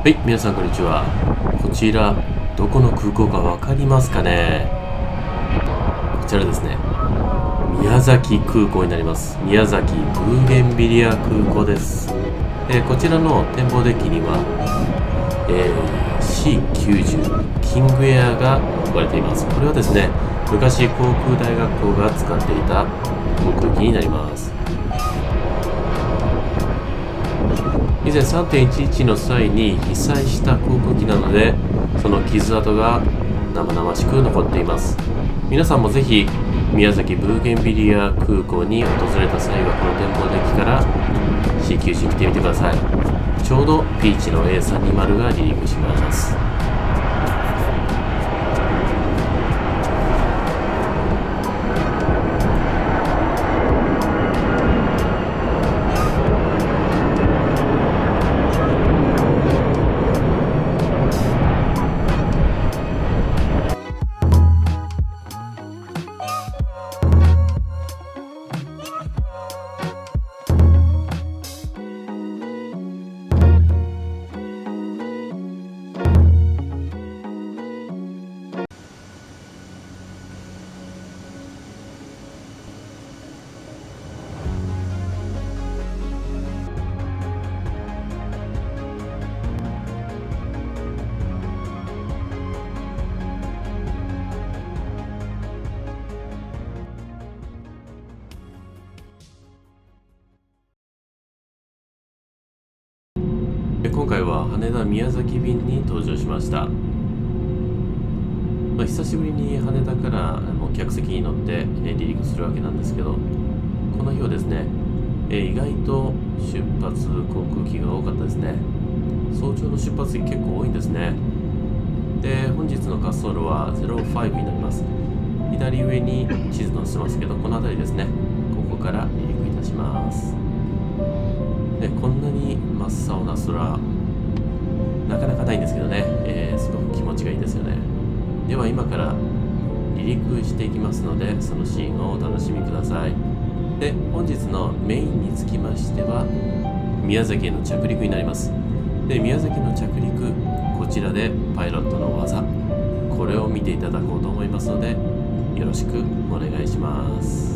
はい、皆さんこんにちは。こちら、どこの空港かわかりますかね。こちらですね、宮崎空港になります。宮崎ブーゲンビリア空港です。こちらの展望デッキには、C90 キングエアが置かれています。これはですね、昔航空大学校が使っていた航空機になります。以前 3.11 の際に被災した航空機なので、その傷跡が生々しく残っています。皆さんもぜひ宮崎ブーゲンビリア空港に訪れた際は、この展望デッキから C90 来てみてください。ちょうどピーチの A320 が離陸します。今回は羽田宮崎便に搭乗しました。久しぶりに羽田から客席に乗って離陸するわけなんですけど、この日はですね、意外と出発航空機が多かったですね。早朝の出発機結構多いんですね。で、本日の滑走路は05になります。左上に地図載せてますけど、この辺りですね。ここから離陸いたします。で、こんなに真っ青な空、なかなかないんですけどね、すごく気持ちがいいですよね。では今から離陸していきますので、そのシーンをお楽しみください。で、本日のメインにつきましては宮崎への着陸になります。で、宮崎の着陸、こちらでパイロットの技、これを見ていただこうと思いますので、よろしくお願いします。